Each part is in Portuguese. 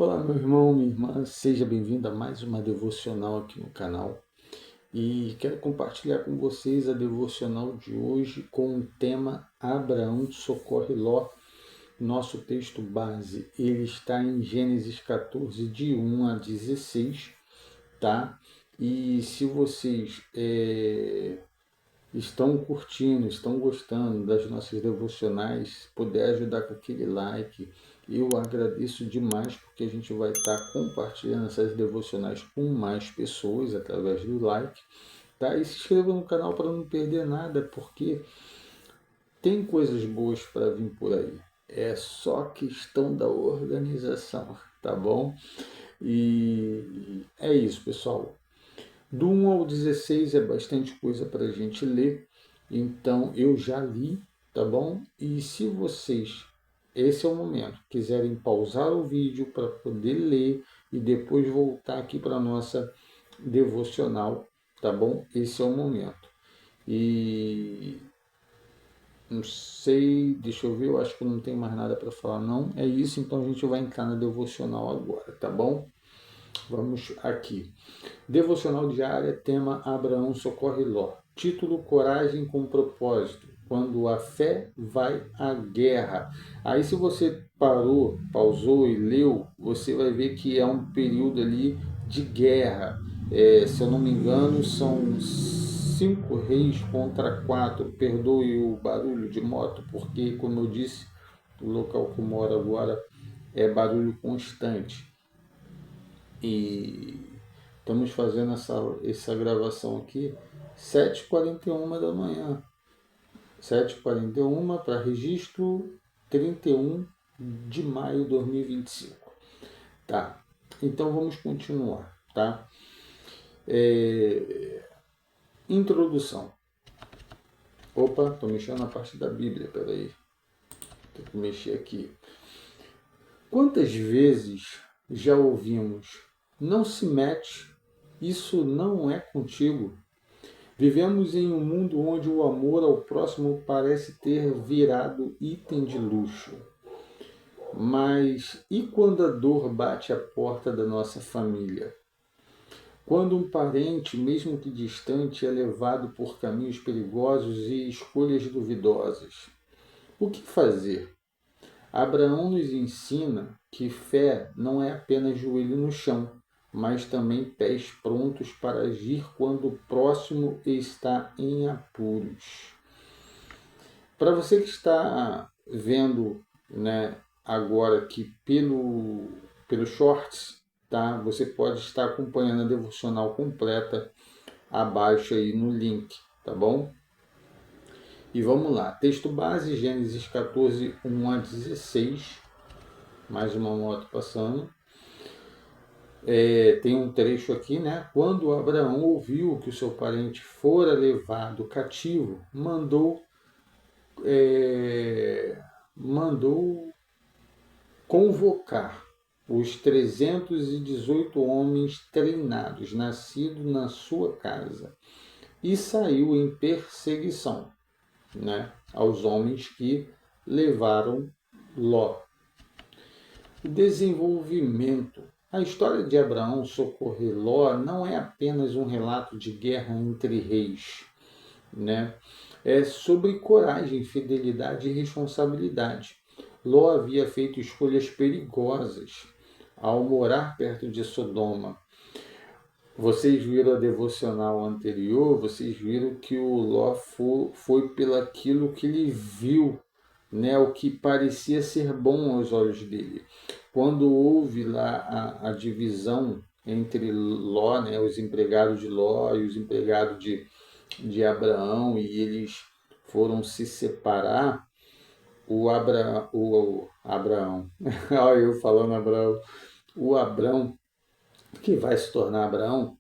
Olá, meu irmão, minha irmã, seja bem-vindo a mais uma devocional aqui no canal. E quero compartilhar com vocês a devocional de hoje com o tema Abraão socorre Ló. Nosso texto base, ele está em Gênesis 14, de 1 a 16, tá? E se vocês estão curtindo, estão gostando das nossas devocionais, puder ajudar com aquele like, eu agradeço demais, porque a gente vai estar compartilhando essas devocionais com mais pessoas através do like, tá? E se inscreva no canal para não perder nada, porque tem coisas boas para vir por aí. É só questão da organização, tá bom? E é isso, pessoal. Do 1 ao 16 é bastante coisa para a gente ler, então eu já li, tá bom? E se vocês, esse é o momento, quiserem pausar o vídeo para poder ler e depois voltar aqui para a nossa devocional, tá bom? Esse é o momento. E não sei, deixa eu ver, eu acho que não tem mais nada para falar, não. É isso, então a gente vai entrar na devocional agora, tá bom? Vamos aqui. Devocional diária, tema Abraão socorre Ló. Título Coragem com propósito. Quando a fé vai à guerra. Aí se você parou, pausou e leu, você vai ver que é um período ali de guerra. Se eu não me engano, são 5 reis contra 4. Perdoe o barulho de moto, porque, como eu disse, o local que eu moro agora é barulho constante. E estamos fazendo essa gravação aqui 7h41 da manhã. 7h41 para registro 31 de maio de 2025. Tá, então vamos continuar, tá? Introdução. Opa, estou mexendo na parte da Bíblia, peraí. Tem que mexer aqui. Quantas vezes já ouvimos, não se mete, isso não é contigo? Vivemos em um mundo onde o amor ao próximo parece ter virado item de luxo. Mas e quando a dor bate à porta da nossa família? Quando um parente, mesmo que distante, é levado por caminhos perigosos e escolhas duvidosas? O que fazer? Abraão nos ensina que fé não é apenas joelho no chão, mas também pés prontos para agir quando o próximo está em apuros. Para você que está vendo, né, agora aqui pelo Shorts, tá? Você pode estar acompanhando a devocional completa abaixo aí no link, tá bom? E vamos lá, texto base, Gênesis 14, 1 a 16, mais uma moto passando. Tem um trecho aqui, né? Quando Abraão ouviu que o seu parente fora levado cativo, mandou convocar os 318 homens treinados, nascidos na sua casa, e saiu em perseguição, né, aos homens que levaram Ló. O desenvolvimento. A história de Abraão socorrer Ló não é apenas um relato de guerra entre reis, né? É sobre coragem, fidelidade e responsabilidade. Ló havia feito escolhas perigosas ao morar perto de Sodoma. Vocês viram a devocional anterior, vocês viram que o Ló foi pelaquilo que ele viu, né, o que parecia ser bom aos olhos dele. Quando houve lá a divisão entre Ló, né, os empregados de Ló e os empregados de Abraão, e eles foram se separar, o Abraão, olha eu falando Abraão, o Abrão, que vai se tornar Abraão,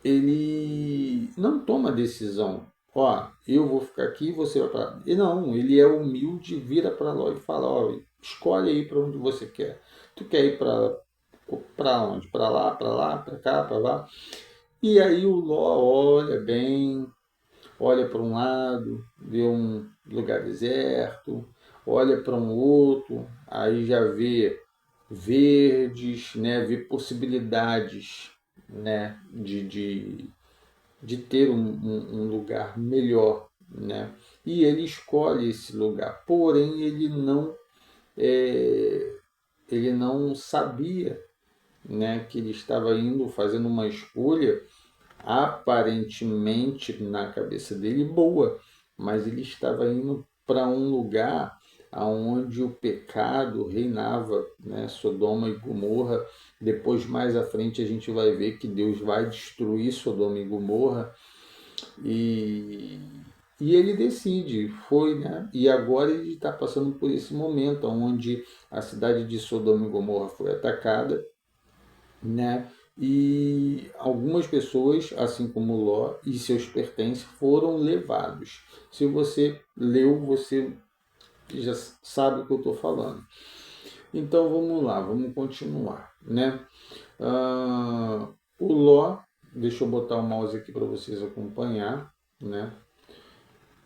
ele não toma decisão. Ó, eu vou ficar aqui, você vai para lá. E não, ele é humilde, vira para lá e fala, ó, escolhe aí para onde você quer. Tu quer ir para onde? Para lá, para cá, para lá. E aí o Ló olha bem, olha para um lado, vê um lugar deserto, olha para um outro, aí já vê verdes, né, ver possibilidades, né, de ter um lugar melhor, né? E ele escolhe esse lugar, porém é, ele não sabia, né, que ele estava indo fazendo uma escolha aparentemente na cabeça dele boa, mas ele estava indo para um lugar aonde o pecado reinava, né? Sodoma e Gomorra. Depois, mais à frente, a gente vai ver que Deus vai destruir Sodoma e Gomorra e, e ele decide, foi, né? E agora ele está passando por esse momento onde a cidade de Sodoma e Gomorra foi atacada, né? E algumas pessoas, assim como Ló e seus pertences, foram levados. Se você leu, você já sabe o que eu estou falando. Então vamos lá, vamos continuar, né? Ah, o Ló, deixa eu botar o mouse aqui para vocês acompanhar, né?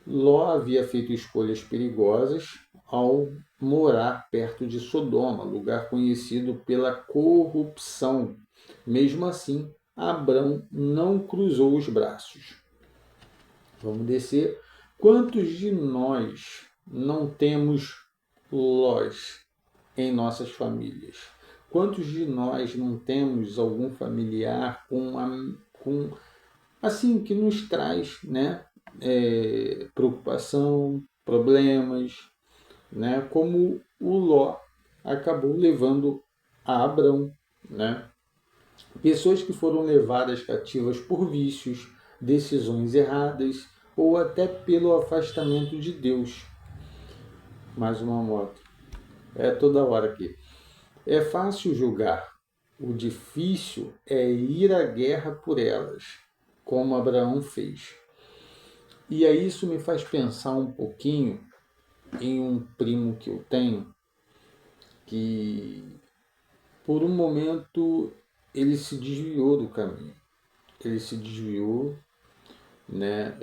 Ló havia feito escolhas perigosas ao morar perto de Sodoma, lugar conhecido pela corrupção. Mesmo assim, Abrão não cruzou os braços. Vamos descer. Quantos de nós não temos Lós em nossas famílias? Quantos de nós não temos algum familiar com assim que nos traz, né, preocupação, problemas, né, como o Ló acabou levando a Abrão, né? Pessoas que foram levadas cativas por vícios, decisões erradas ou até pelo afastamento de Deus. Mais uma moto. É toda hora aqui. É fácil julgar. O difícil é ir à guerra por elas, como Abraão fez. E aí isso me faz pensar um pouquinho em um primo que eu tenho, que por um momento ele se desviou do caminho. Ele se desviou, né?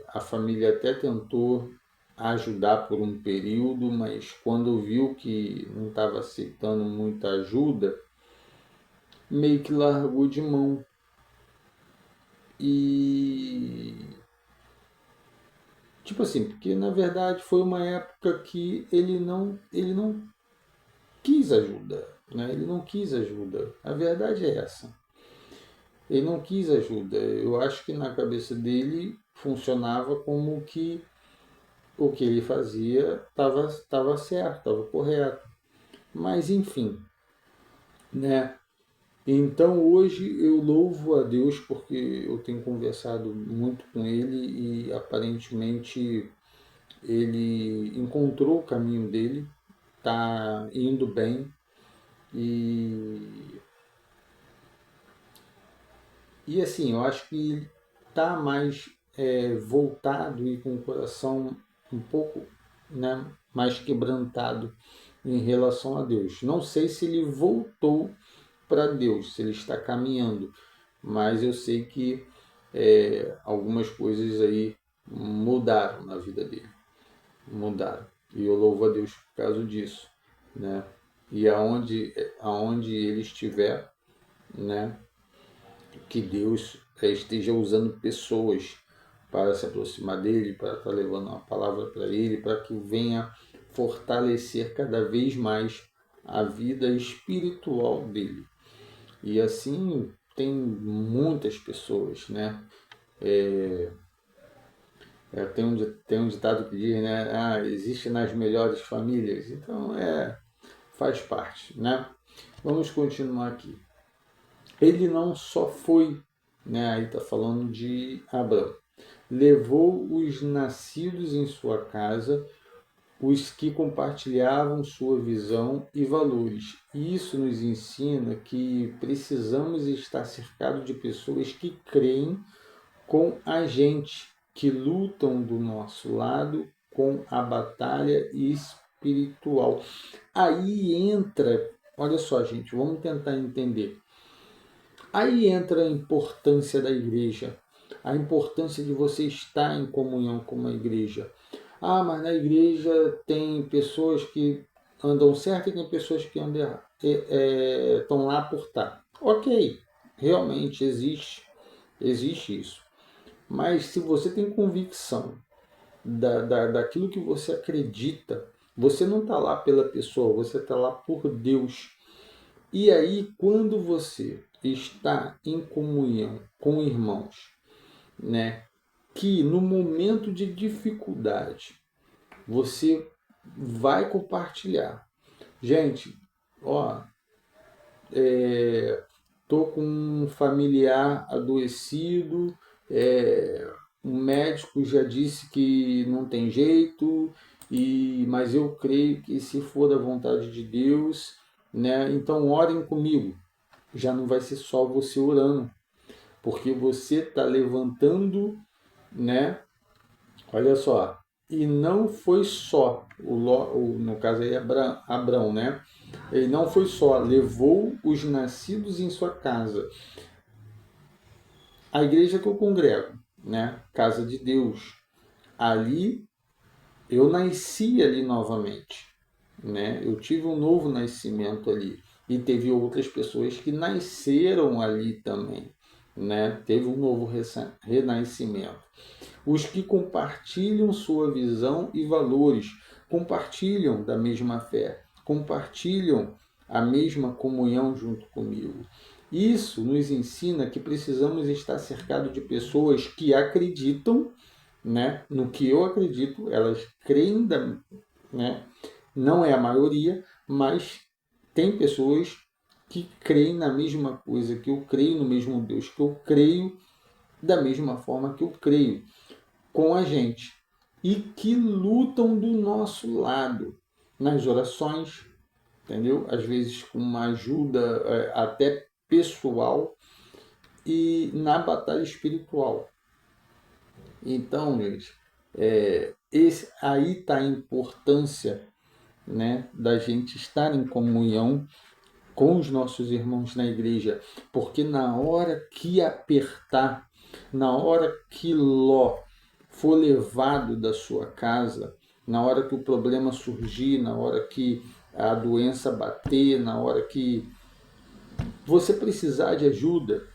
A família até tentou ajudar por um período, mas quando viu que não estava aceitando muita ajuda, meio que largou de mão. E tipo assim, porque na verdade foi uma época que ele não quis ajuda, né? Ele não quis ajuda. A verdade é essa. Ele não quis ajuda. Eu acho que na cabeça dele funcionava como que o que ele fazia estava certo, estava correto. Mas enfim, né? Então hoje eu louvo a Deus porque eu tenho conversado muito com ele e aparentemente ele encontrou o caminho dele, está indo bem e, e assim, eu acho que está mais voltado e com o coração um pouco, né, mais quebrantado em relação a Deus. Não sei se ele voltou para Deus, se ele está caminhando, mas eu sei que algumas coisas aí mudaram na vida dele, mudaram. E eu louvo a Deus por causa disso, né? E aonde ele estiver, né? Que Deus esteja usando pessoas para se aproximar dele, para estar levando uma palavra para ele, para que venha fortalecer cada vez mais a vida espiritual dele. E assim tem muitas pessoas, né? Tem um ditado que diz, né? Ah, existe nas melhores famílias. Então faz parte, né? Vamos continuar aqui. Ele não só foi, né? Aí está falando de Abraão. Levou os nascidos em sua casa, os que compartilhavam sua visão e valores. Isso nos ensina que precisamos estar cercados de pessoas que creem com a gente, que lutam do nosso lado com a batalha espiritual. Aí entra, olha só, gente, vamos tentar entender. Aí entra a importância da igreja, a importância de você estar em comunhão com uma igreja. Ah, mas na igreja tem pessoas que andam certo e tem pessoas que andam errado. estão lá por estar. Ok, realmente existe isso. Mas se você tem convicção daquilo que você acredita, você não está lá pela pessoa, você está lá por Deus. E aí, quando você está em comunhão com irmãos, né, que no momento de dificuldade você vai compartilhar. Gente, ó, tô com um familiar adoecido, um médico já disse que não tem jeito, mas eu creio que se for da vontade de Deus, né? Então orem comigo. Já não vai ser só você orando, porque você está levantando, né? Olha só, e não foi só, no caso aí Abrão, né? Ele não foi só, levou os nascidos em sua casa. A igreja que eu congrego, né? Casa de Deus. Ali, eu nasci ali novamente, né? Eu tive um novo nascimento ali. E teve outras pessoas que nasceram ali também, né? Teve um novo renascimento. Os que compartilham sua visão e valores, compartilham da mesma fé, compartilham a mesma comunhão junto comigo. Isso nos ensina que precisamos estar cercados de pessoas que acreditam, né, no que eu acredito, elas creem, né, não é a maioria, mas tem pessoas que creem na mesma coisa que eu creio, no mesmo Deus que eu creio, da mesma forma que eu creio com a gente e que lutam do nosso lado nas orações, entendeu? Às vezes com uma ajuda até pessoal e na batalha espiritual. Então, gente, aí está a importância, né, da gente estar em comunhão com os nossos irmãos na igreja, porque na hora que apertar, na hora que Ló for levado da sua casa, na hora que o problema surgir, na hora que a doença bater, na hora que você precisar de ajuda,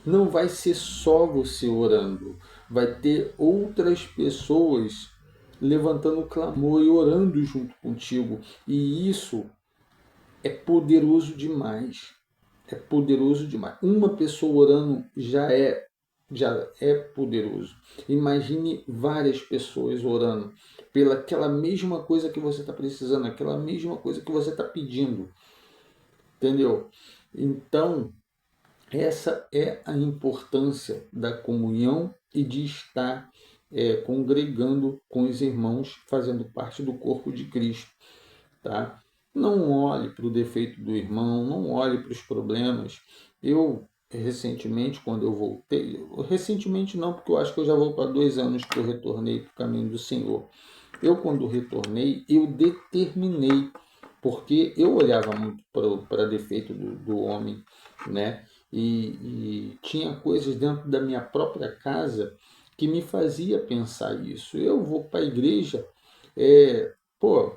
não vai ser só você orando, vai ter outras pessoas levantando clamor e orando junto contigo. E isso é poderoso demais. É poderoso demais. Uma pessoa orando já é poderoso. Imagine várias pessoas orando pelaquela mesma coisa que você está precisando, aquela mesma coisa que você está pedindo. Entendeu? Então, essa é a importância da comunhão e de estar congregando com os irmãos, fazendo parte do corpo de Cristo. Tá? Não olhe para o defeito do irmão, não olhe para os problemas. Eu, recentemente, quando eu voltei, recentemente não, porque eu acho que eu já vou para 2 anos que eu retornei para o caminho do Senhor. Eu, quando retornei, eu determinei, porque eu olhava muito para defeito do homem, né? E tinha coisas dentro da minha própria casa que me fazia pensar isso. Eu vou para a igreja, pô,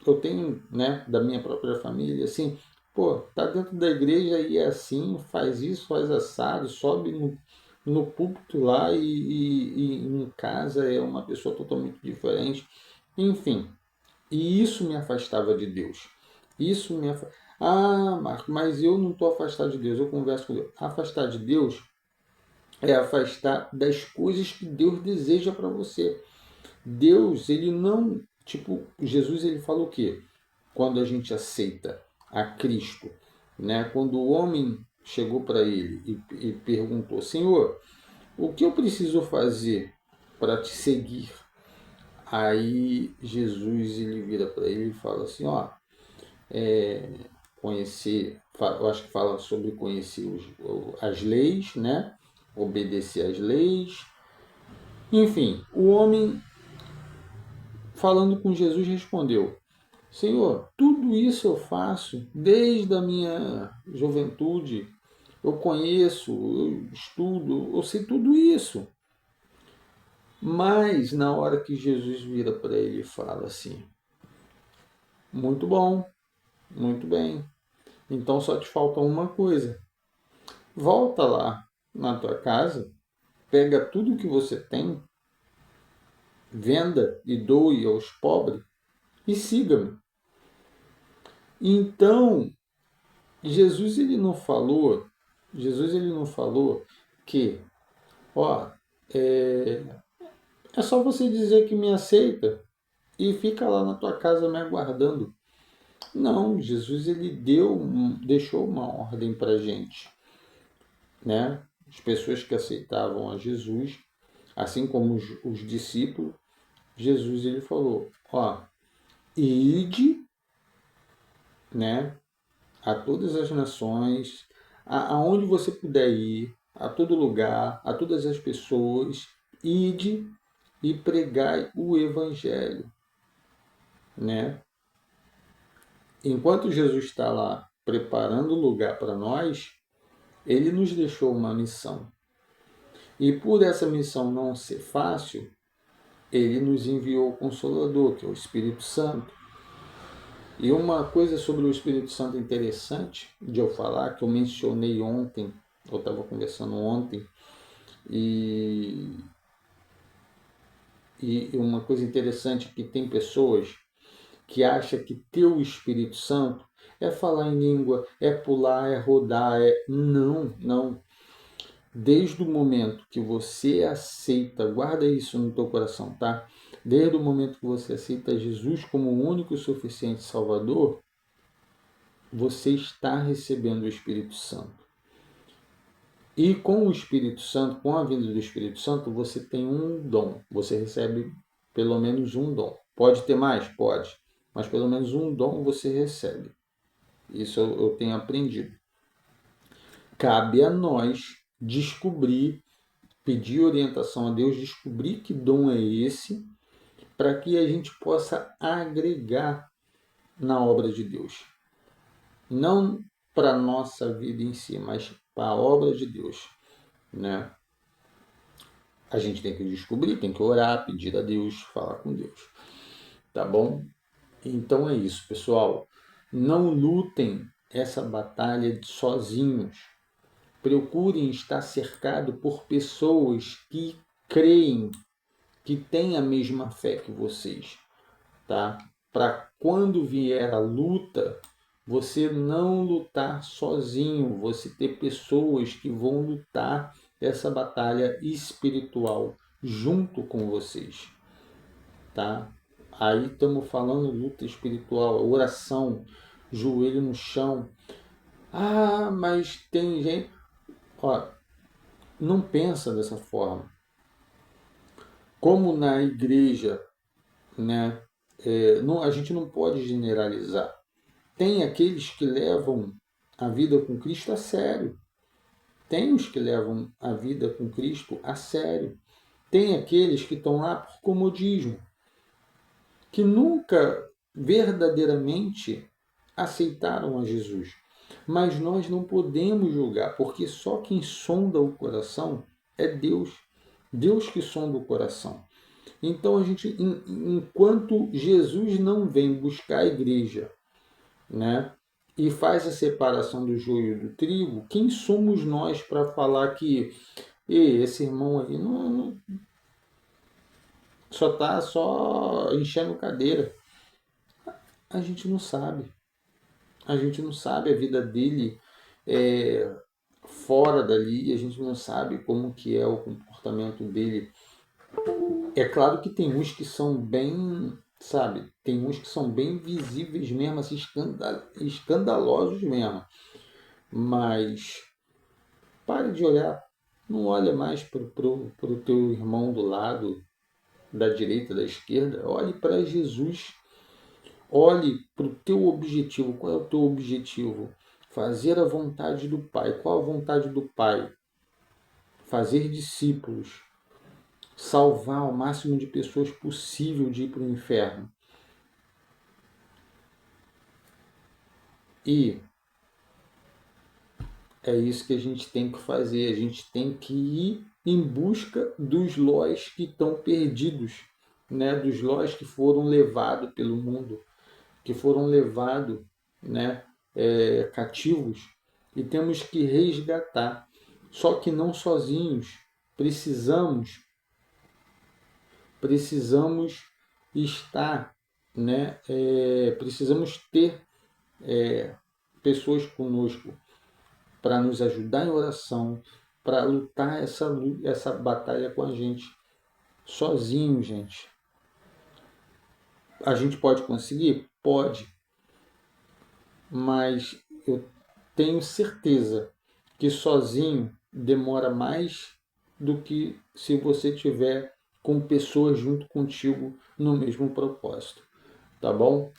eu tenho, né, da minha própria família, assim, pô, tá dentro da igreja e é assim, faz isso, faz assado, sobe no púlpito lá e em casa é uma pessoa totalmente diferente. Enfim, e isso me afastava de Deus. Isso me afastava. Ah, Marco, mas eu não estou afastado de Deus, eu converso com Deus. Afastar de Deus é afastar das coisas que Deus deseja para você. Deus, ele não, tipo, Jesus ele fala o quê? Quando a gente aceita a Cristo, né? Quando o homem chegou para ele e perguntou: Senhor, o que eu preciso fazer para te seguir? Aí Jesus ele vira para ele e fala assim: ó, conhecer, eu acho que fala sobre conhecer as leis, né? Obedecer às leis. Enfim, o homem falando com Jesus respondeu: Senhor, tudo isso eu faço desde a minha juventude. Eu conheço, eu estudo, eu sei tudo isso. Mas na hora que Jesus vira para ele e fala assim: muito bom, muito bem. Então só te falta uma coisa. Volta lá na tua casa, pega tudo que você tem, venda e doe aos pobres e siga-me. Então, Jesus ele não falou, Jesus ele não falou que, ó, é, é só você dizer que me aceita e fica lá na tua casa me aguardando. Não, Jesus ele deixou uma ordem para gente, né? As pessoas que aceitavam a Jesus, assim como os discípulos, Jesus ele falou, ó, ide, né, a todas as nações, aonde você puder ir, a todo lugar, a todas as pessoas, ide e pregai o evangelho, né? Enquanto Jesus está lá preparando o lugar para nós, ele nos deixou uma missão. E por essa missão não ser fácil, ele nos enviou o Consolador, que é o Espírito Santo. E uma coisa sobre o Espírito Santo interessante de eu falar, que eu mencionei ontem, eu estava conversando ontem, e, e uma coisa interessante é que tem pessoas que acham que ter o Espírito Santo é falar em língua, é pular, é rodar, é... Não, não. Desde o momento que você aceita, guarda isso no teu coração, tá? Desde o momento que você aceita Jesus como o único e suficiente Salvador, você está recebendo o Espírito Santo. E com o Espírito Santo, com a vinda do Espírito Santo, você tem um dom. Você recebe pelo menos um dom. Pode ter mais? Pode. Mas pelo menos um dom você recebe. Isso eu tenho aprendido. Cabe a nós descobrir, pedir orientação a Deus, descobrir que dom é esse, para que a gente possa agregar na obra de Deus. Não para a nossa vida em si, mas para a obra de Deus, né? A gente tem que descobrir, tem que orar, pedir a Deus, falar com Deus, tá bom? Então é isso, pessoal. Não lutem essa batalha sozinhos. Procurem estar cercado por pessoas que creem, que têm a mesma fé que vocês, tá? Para quando vier a luta, você não lutar sozinho, você ter pessoas que vão lutar essa batalha espiritual junto com vocês, tá? Aí estamos falando luta espiritual, oração, joelho no chão. Ah, mas tem gente, ó, não pensa dessa forma. Como na igreja, né? A gente não pode generalizar. Tem aqueles que levam a vida com Cristo a sério. Tem os que levam a vida com Cristo a sério. Tem aqueles que estão lá por comodismo, que nunca verdadeiramente aceitaram a Jesus. Mas nós não podemos julgar, porque só quem sonda o coração é Deus. Deus que sonda o coração. Então a gente, enquanto Jesus não vem buscar a igreja, né, e faz a separação do joio do trigo, quem somos nós para falar que esse irmão aí só está só enchendo cadeira? A gente não sabe. A gente não sabe a vida dele é, fora dali, a gente não sabe como que é o comportamento dele. É claro que tem uns que são bem, sabe, tem uns que são bem visíveis mesmo, assim, escandalosos mesmo. Mas pare de olhar, não olha mais pro teu irmão do lado, da direita, da esquerda, olhe para Jesus. Olhe para o teu objetivo. Qual é o teu objetivo? Fazer a vontade do Pai. Qual a vontade do Pai? Fazer discípulos. Salvar o máximo de pessoas possível de ir para o inferno. E é isso que a gente tem que fazer. A gente tem que ir em busca dos lós que estão perdidos, né? Dos lós que foram levados pelo mundo, que foram levados, né, cativos e temos que resgatar. Só que não sozinhos. Precisamos estar, né? Precisamos ter pessoas conosco para nos ajudar em oração, para lutar essa batalha com a gente. Sozinho, gente. A gente pode conseguir? Pode. Mas eu tenho certeza que sozinho demora mais do que se você tiver com pessoas junto contigo no mesmo propósito. Tá bom?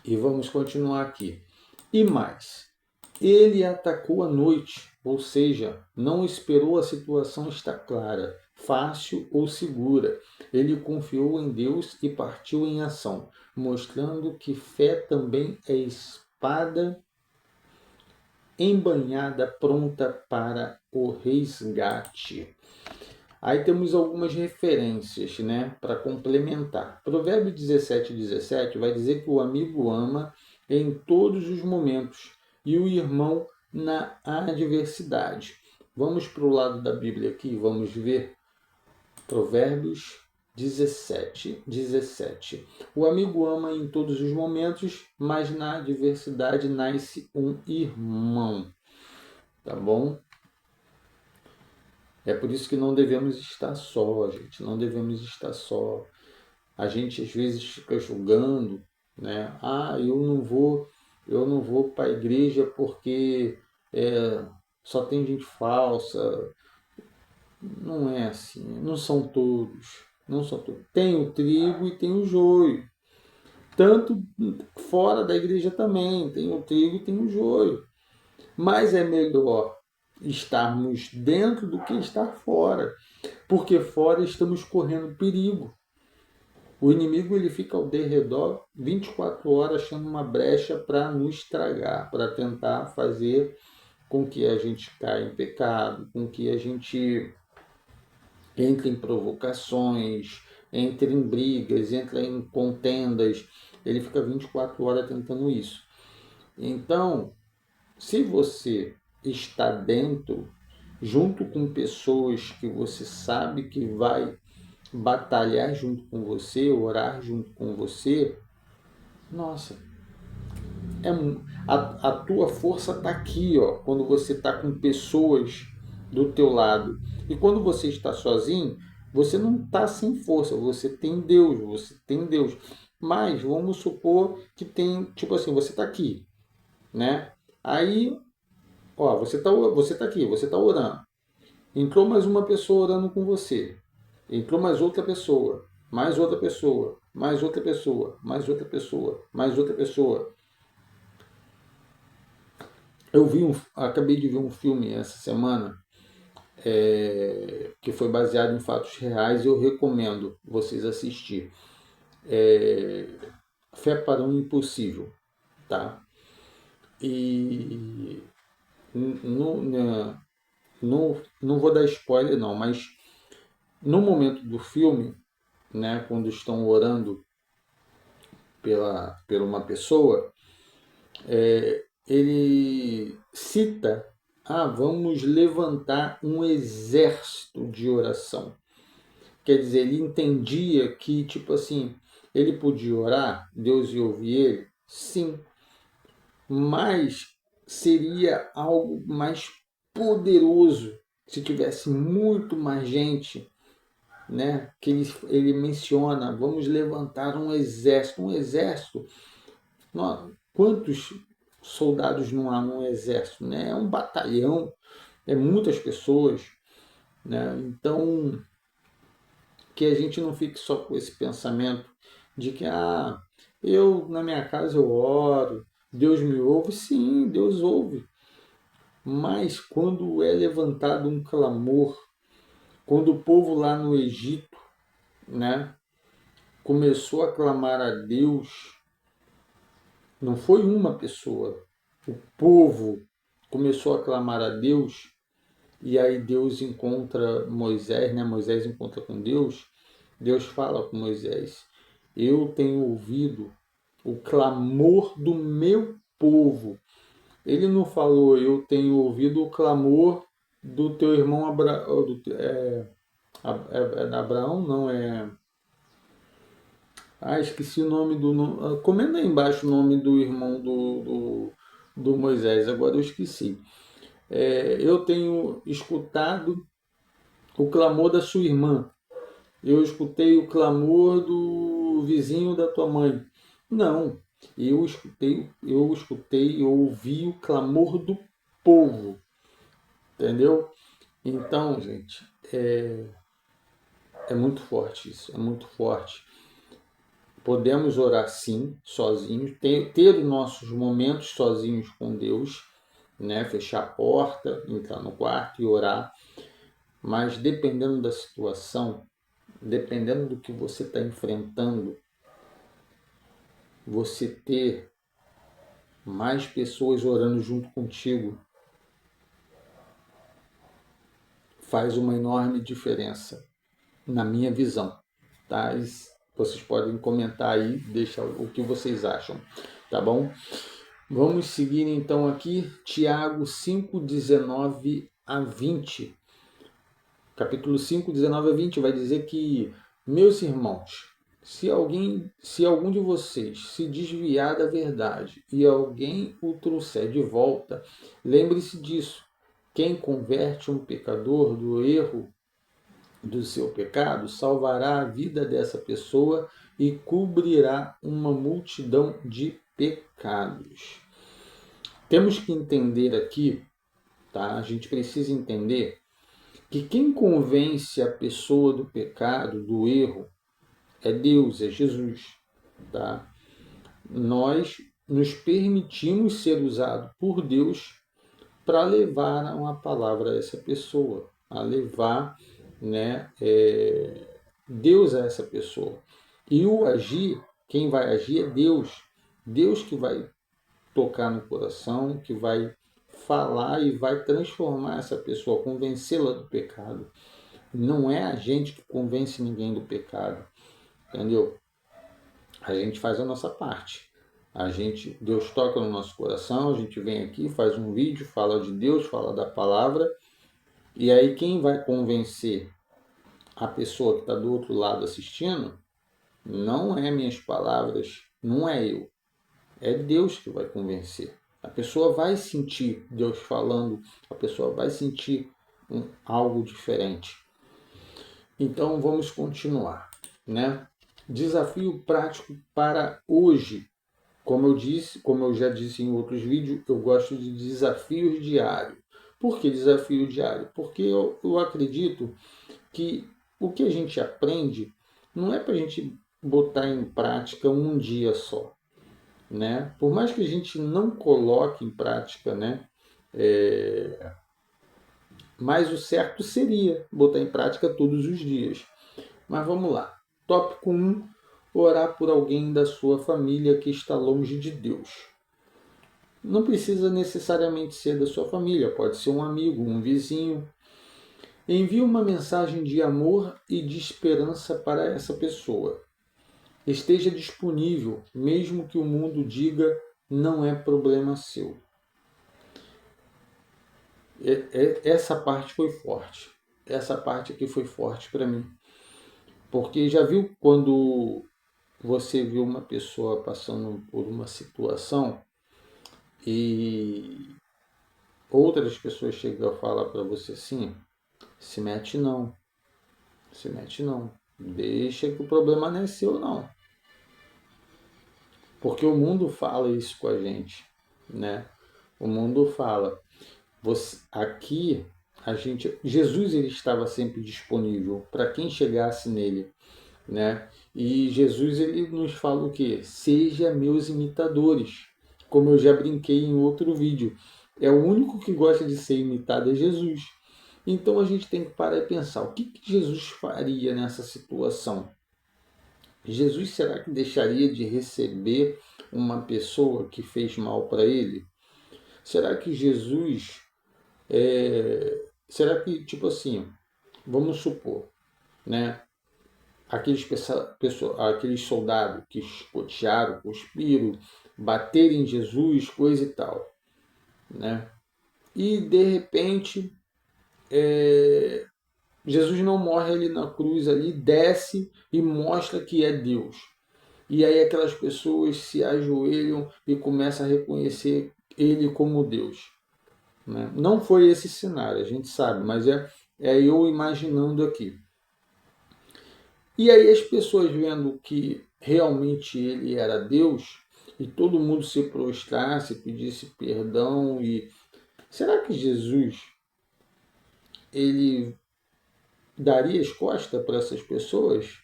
E vamos continuar aqui. E mais, ele atacou à noite, ou seja, não esperou a situação estar clara, fácil ou segura. Ele confiou em Deus e partiu em ação, mostrando que fé também é espada embanhada pronta para o resgate. Aí temos algumas referências, né, para complementar. Provérbio 17:17 vai dizer que o amigo ama em todos os momentos e o irmão na adversidade. Vamos para o lado da Bíblia aqui, vamos ver Provérbios 17:17. O amigo ama em todos os momentos, mas na adversidade nasce um irmão. Tá bom? É por isso que não devemos estar só, gente. Não devemos estar só. A gente às vezes fica julgando, né? Ah, eu não vou para a igreja porque só tem gente falsa. Não é assim. Não são todos. Não são todos. Tem o trigo e tem o joio. Tanto fora da igreja também. Tem o trigo e tem o joio. Mas é melhor estarmos dentro do que estar fora, porque fora estamos correndo perigo. O inimigo ele fica ao derredor 24 horas achando uma brecha para nos estragar, para tentar fazer com que a gente caia em pecado, com que a gente entre em provocações, entre em brigas, entre em contendas. Ele fica 24 horas tentando isso. Então, se você está dentro, junto com pessoas que você sabe que vai batalhar junto com você, orar junto com você, nossa, é, a tua força está aqui, ó, quando você está com pessoas do teu lado. E quando você está sozinho, você não está sem força, você tem Deus, você tem Deus. Mas vamos supor que tem, tipo assim, você está aqui, né? Aí, ó, você tá aqui, você está orando. Entrou mais uma pessoa orando com você. Entrou mais outra pessoa, mais outra pessoa, mais outra pessoa, mais outra pessoa, mais outra pessoa. Acabei de ver um filme essa semana que foi baseado em fatos reais e eu recomendo vocês assistir. Fé para o Impossível, tá? E não vou dar spoiler não, mas no momento do filme, né, quando estão orando pela uma pessoa, ele cita: vamos levantar um exército de oração. Quer dizer, ele entendia que, tipo assim, ele podia orar, Deus ia ouvir ele, sim, mas seria algo mais poderoso se tivesse muito mais gente, né? Que ele menciona: vamos levantar um exército. Um exército, quantos soldados não há num exército, né? É um batalhão, é muitas pessoas, né? Então, que a gente não fique só com esse pensamento de que eu na minha casa eu oro, Deus me ouve. Sim, Deus ouve. Mas quando é levantado um clamor, quando o povo lá no Egito, né, começou a clamar a Deus, não foi uma pessoa, o povo começou a clamar a Deus, e aí Deus encontra Moisés, né? Moisés encontra com Deus. Deus fala com Moisés: eu tenho ouvido o clamor do meu povo. Ele não falou, eu tenho ouvido o clamor do teu irmão Abraão. É Abraão? Não, é. Ah, esqueci o nome do. Comenta aí embaixo o nome do irmão do Moisés, agora eu esqueci. Eu tenho escutado o clamor da sua irmã. Eu escutei o clamor do vizinho da tua mãe. Não, eu ouvi o clamor do povo, entendeu? Então, gente, é muito forte isso, é muito forte. Podemos orar sim, sozinhos, ter os nossos momentos sozinhos com Deus, né? Fechar a porta, entrar no quarto e orar. Mas dependendo da situação, dependendo do que você está enfrentando, você ter mais pessoas orando junto contigo faz uma enorme diferença, na minha visão. Tá? Vocês podem comentar aí, deixar o que vocês acham, tá bom? Vamos seguir então aqui, Tiago 5, 19 a 20. Capítulo 5, 19 a 20 vai dizer que, meus irmãos, se algum de vocês se desviar da verdade e alguém o trouxer de volta, lembre-se disso. Quem converte um pecador do erro do seu pecado salvará a vida dessa pessoa e cobrirá uma multidão de pecados. Temos que entender aqui, tá? A gente precisa entender que quem convence a pessoa do pecado, do erro, é Deus, é Jesus, tá? Nós nos permitimos ser usados por Deus para levar uma palavra a essa pessoa, a levar, né, Deus a essa pessoa. E o agir, quem vai agir é Deus. Deus que vai tocar no coração, que vai falar e vai transformar essa pessoa, convencê-la do pecado. Não é a gente que convence ninguém do pecado, entendeu? A gente faz a nossa parte. Deus toca no nosso coração, a gente vem aqui, faz um vídeo, fala de Deus, fala da palavra, e aí quem vai convencer a pessoa que está do outro lado assistindo não é minhas palavras, não é eu, é Deus que vai convencer. A pessoa vai sentir Deus falando, a pessoa vai sentir algo diferente. Então vamos continuar, né? Desafio prático para hoje. Como eu já disse em outros vídeos, eu gosto de desafios diários. Por que desafio diário? Porque eu acredito que o que a gente aprende não é para a gente botar em prática um dia só, né? Por mais que a gente não coloque em prática, né? Mas o certo seria botar em prática todos os dias. Mas vamos lá. Tópico 1. Orar por alguém da sua família que está longe de Deus. Não precisa necessariamente ser da sua família, pode ser um amigo, um vizinho. Envie uma mensagem de amor e de esperança para essa pessoa. Esteja disponível, mesmo que o mundo diga não é problema seu. Essa parte foi forte. Essa parte aqui foi forte para mim. Porque já viu quando você viu uma pessoa passando por uma situação e outras pessoas chegam a falar para você assim, se mete não, se mete não, deixa que o problema não é seu não. Porque o mundo fala isso com a gente, né? O mundo fala. Aqui, Jesus ele estava sempre disponível para quem chegasse nele, né? E Jesus ele nos fala o quê? Seja meus imitadores. Como eu já brinquei em outro vídeo. É o único que gosta de ser imitado é Jesus. Então a gente tem que parar e pensar, o que Jesus faria nessa situação? Jesus será que deixaria de receber uma pessoa que fez mal para ele? Será que Jesus... será que, tipo assim, vamos supor, né? Aqueles soldados que escotearam, cuspiram, bater em Jesus, coisa e tal, né? E de repente Jesus não morre ali na cruz, ali desce e mostra que é Deus. E aí aquelas pessoas se ajoelham e começam a reconhecer ele como Deus, né? Não foi esse cenário, a gente sabe, mas é eu imaginando aqui. E aí as pessoas vendo que realmente ele era Deus, e todo mundo se prostrasse, pedisse perdão, e será que Jesus ele daria as costas para essas pessoas?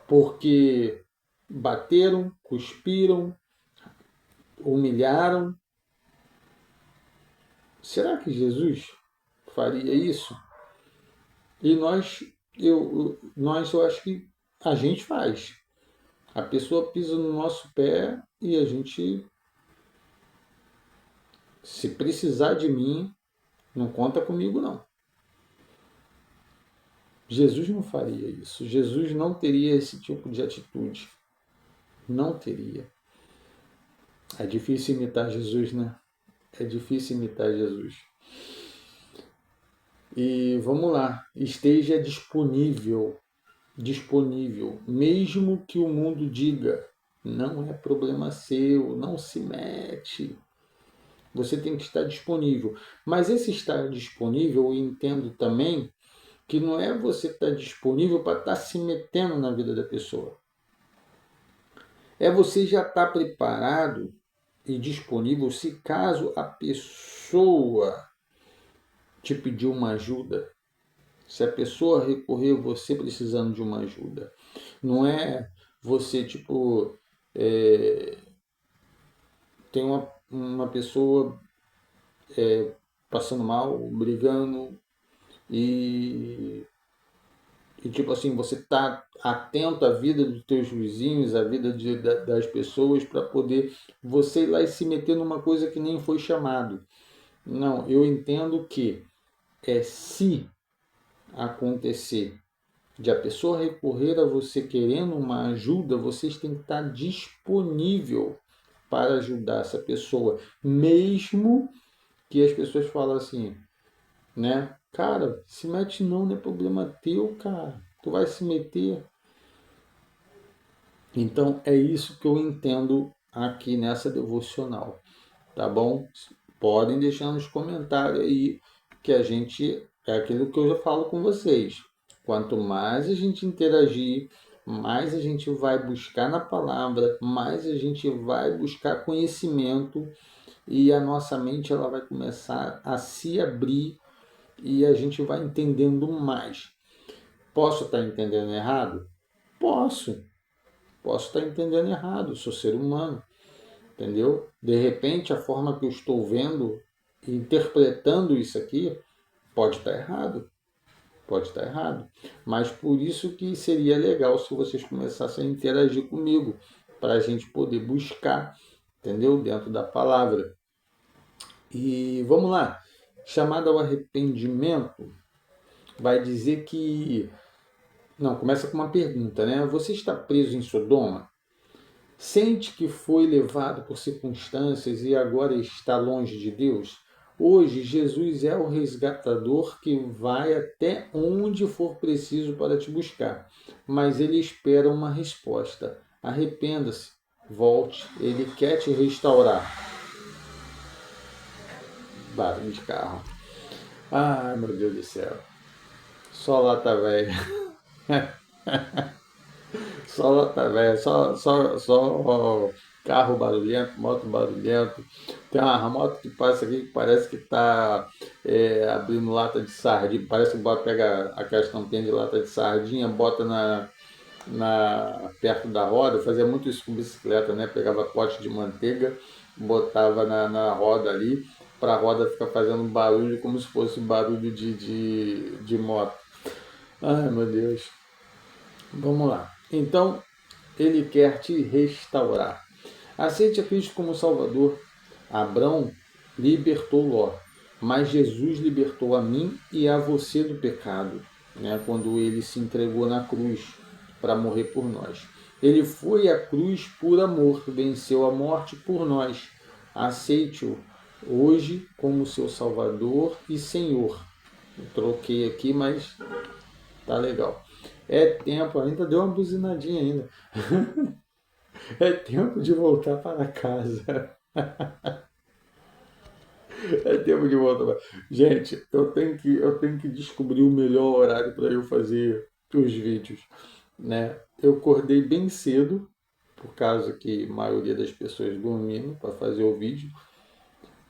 Porque bateram, cuspiram, humilharam. Será que Jesus faria isso? E eu acho que a gente faz. A pessoa pisa no nosso pé e a gente, se precisar de mim, não conta comigo não. Jesus não faria isso. Jesus não teria esse tipo de atitude. Não teria. É difícil imitar Jesus, né? É difícil imitar Jesus. E vamos lá, esteja disponível, disponível, mesmo que o mundo diga, não é problema seu, não se mete. Você tem que estar disponível. Mas esse estar disponível, eu entendo também que não é você estar disponível para estar se metendo na vida da pessoa. É você já estar preparado e disponível se caso a pessoa te pedir uma ajuda. Se a pessoa recorrer a você precisando de uma ajuda. Não é você, tipo, tem uma pessoa passando mal, brigando, e, e tipo assim, você tá atento à vida dos teus vizinhos, à vida das pessoas, para poder você ir lá e se meter numa coisa que nem foi chamado. Não, eu entendo que se acontecer de a pessoa recorrer a você querendo uma ajuda, vocês têm que estar disponível para ajudar essa pessoa, mesmo que as pessoas falam assim, né? Cara, se mete não é problema teu, cara. Tu vai se meter. Então é isso que eu entendo aqui nessa devocional, tá bom? Podem deixar nos comentários aí que a gente é aquilo que eu já falo com vocês. Quanto mais a gente interagir, mais a gente vai buscar na palavra, mais a gente vai buscar conhecimento e a nossa mente ela vai começar a se abrir e a gente vai entendendo mais. Posso estar entendendo errado? Posso. Posso estar entendendo errado, sou ser humano, entendeu? De repente, a forma que eu estou vendo e interpretando isso aqui pode estar errado, pode estar errado. Mas por isso que seria legal se vocês começassem a interagir comigo, para a gente poder buscar, entendeu? Dentro da palavra. E vamos lá. Chamada ao arrependimento vai dizer que. Não, começa com uma pergunta, né? Você está preso em Sodoma? Sente que foi levado por circunstâncias e agora está longe de Deus? Hoje, Jesus é o resgatador que vai até onde for preciso para te buscar, mas ele espera uma resposta. Arrependa-se, volte, ele quer te restaurar. Barulho de carro. Ai, meu Deus do céu. Só lata velha. Só lata velha. Só carro barulhento, moto barulhento. Tem uma moto que passa aqui que parece que está abrindo lata de sardinha. Parece que pega aquelas tampinhas de lata de sardinha, bota perto da roda. Eu fazia muito isso com bicicleta, né? Pegava pote de manteiga, botava na roda ali, para a roda ficar fazendo um barulho como se fosse barulho de moto. Ai, meu Deus. Vamos lá. Então, ele quer te restaurar. Aceite a Cristo como Salvador. Abrão libertou Ló, mas Jesus libertou a mim e a você do pecado, né? Quando ele se entregou na cruz para morrer por nós. Ele foi à cruz por amor, venceu a morte por nós. Aceite-o hoje como seu Salvador e Senhor. Eu troquei aqui, mas tá legal. É tempo, ainda deu uma buzinadinha ainda. É tempo de voltar para casa. É tempo de voltar para... Gente, eu tenho que descobrir o melhor horário para eu fazer os vídeos, né? Eu acordei bem cedo, por causa que a maioria das pessoas dormindo para fazer o vídeo.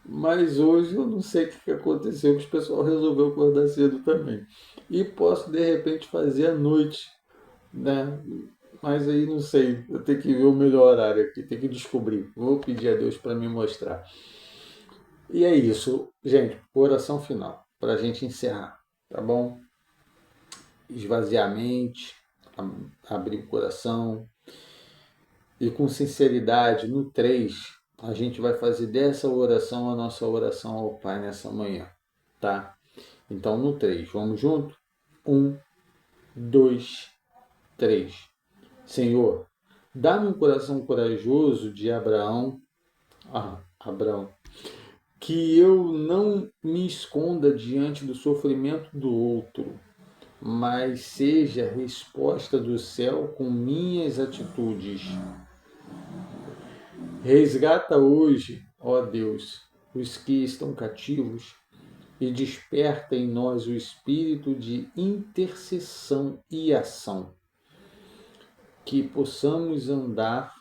Mas hoje eu não sei o que aconteceu, que o pessoal resolveu acordar cedo também. E posso de repente fazer à noite, né? Mas aí não sei, eu tenho que ver o melhor horário aqui, tenho que descobrir. Vou pedir a Deus para me mostrar. E é isso, gente, oração final, para a gente encerrar, tá bom? Esvaziar a mente, abrir o coração e com sinceridade, no 3 a gente vai fazer dessa oração a nossa oração ao Pai nessa manhã, tá? Então no 3 vamos junto? 1, 2, 3. Senhor, dá-me um coração corajoso de Abraão, Abraão, que eu não me esconda diante do sofrimento do outro, mas seja resposta do céu com minhas atitudes. Resgata hoje, ó Deus, os que estão cativos e desperta em nós o espírito de intercessão e ação, que possamos andar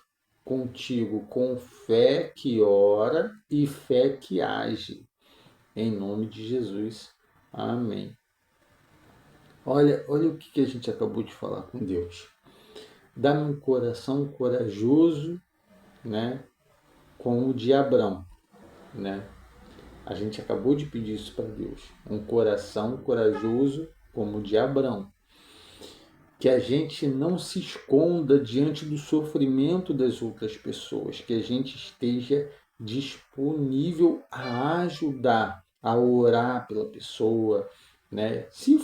contigo com fé que ora e fé que age. Em nome de Jesus. Amém. Olha o que a gente acabou de falar com Deus. Dá-me um coração corajoso, né, como o de Abrão, né? A gente acabou de pedir isso para Deus. Um coração corajoso como o de Abrão. Que a gente não se esconda diante do sofrimento das outras pessoas, que a gente esteja disponível a ajudar, a orar pela pessoa, né? Se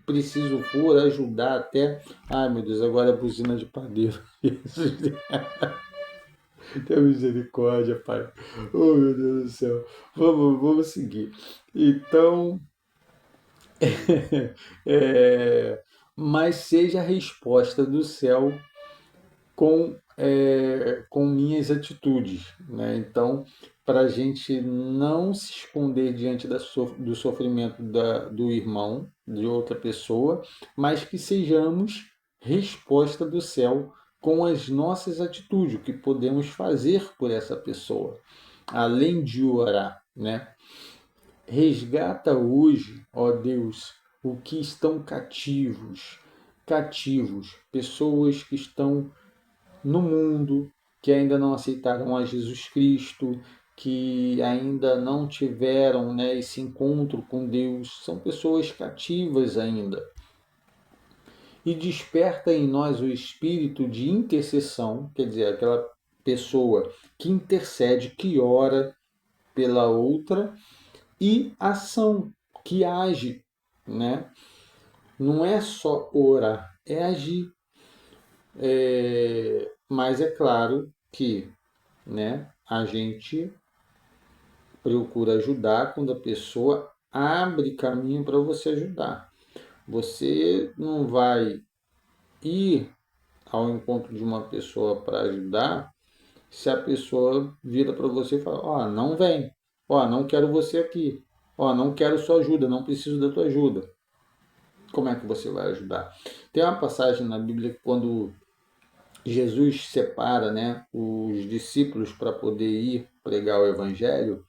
preciso for, ajudar até... Ai, meu Deus, agora a buzina de padeiro. Tenha misericórdia, Pai. Oh, meu Deus do céu. Vamos seguir. Então, é, mas seja a resposta do céu com minhas atitudes, né? Então, para a gente não se esconder diante do sofrimento do irmão, de outra pessoa, mas que sejamos resposta do céu com as nossas atitudes, o que podemos fazer por essa pessoa, além de orar, né? Resgata hoje, ó Deus, o que estão cativos, pessoas que estão no mundo, que ainda não aceitaram a Jesus Cristo, que ainda não tiveram, né, esse encontro com Deus, são pessoas cativas ainda. E desperta em nós o espírito de intercessão, quer dizer, aquela pessoa que intercede, que ora pela outra, e ação, que age, né? Não é só orar, é agir. Mas é claro que, né, a gente procura ajudar quando a pessoa abre caminho para você ajudar. Você não vai ir ao encontro de uma pessoa para ajudar se a pessoa vira para você e fala: ó, não vem, ó, não quero você aqui, ó, não quero sua ajuda, não preciso da tua ajuda. Como é que você vai ajudar? Tem uma passagem na Bíblia que quando Jesus separa, né, os discípulos para poder ir pregar o evangelho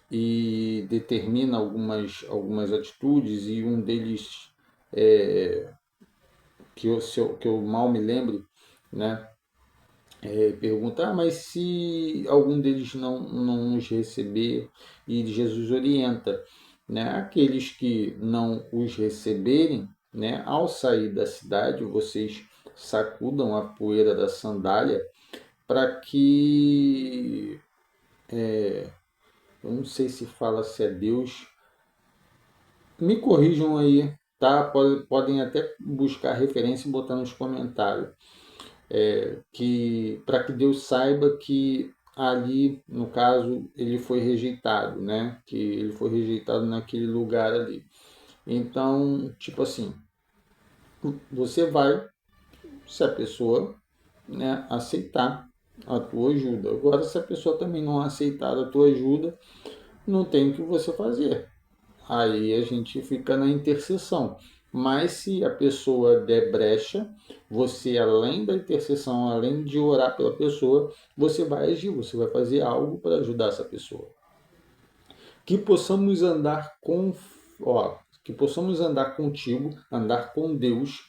e determina algumas atitudes, e um deles, que eu mal me lembro, né, pergunta: mas se algum deles não nos receber? E Jesus orienta, né, aqueles que não os receberem, né, ao sair da cidade, vocês sacudam a poeira da sandália para que, eu não sei se fala se é Deus, me corrijam aí, tá? Podem até buscar referência e botar nos comentários. que para que Deus saiba que ali, no caso, ele foi rejeitado, né? Que ele foi rejeitado naquele lugar ali. Então, tipo assim, você vai, se a pessoa, né, aceitar a tua ajuda. Agora, se a pessoa também não aceitar a tua ajuda, não tem o que você fazer. Aí a gente fica na intercessão. Mas se a pessoa der brecha, você, além da intercessão, além de orar pela pessoa, você vai agir, você vai fazer algo para ajudar essa pessoa. Que possamos andar com, ó, que possamos andar contigo, andar com Deus,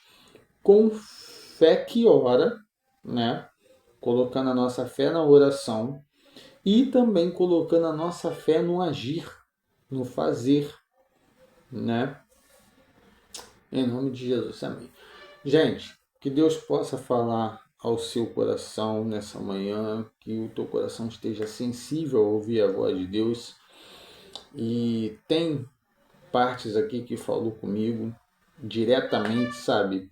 com fé que ora, né? Colocando a nossa fé na oração e também colocando a nossa fé no agir, no fazer, né? Em nome de Jesus, amém. Gente, que Deus possa falar ao seu coração nessa manhã, que o teu coração esteja sensível a ouvir a voz de Deus. E tem partes aqui que falou comigo diretamente, sabe?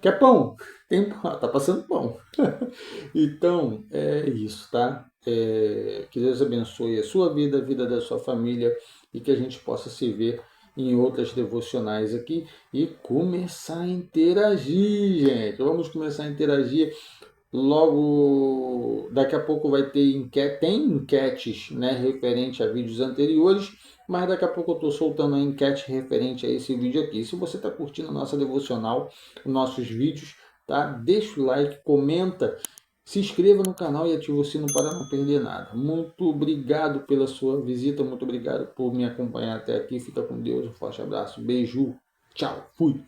Quer pão? Tem pão, tá passando pão. Então, é isso, tá? Que Deus abençoe a sua vida, a vida da sua família e que a gente possa se ver em outras devocionais aqui e começar a interagir, gente. Vamos começar a interagir. Logo, daqui a pouco vai ter tem enquetes, né, referente a vídeos anteriores, mas daqui a pouco eu estou soltando a enquete referente a esse vídeo aqui. Se você está curtindo a nossa devocional, os nossos vídeos, tá? Deixa o like, comenta, se inscreva no canal e ative o sino para não perder nada. Muito obrigado pela sua visita, muito obrigado por me acompanhar até aqui. Fica com Deus, um forte abraço, beijo, tchau, fui!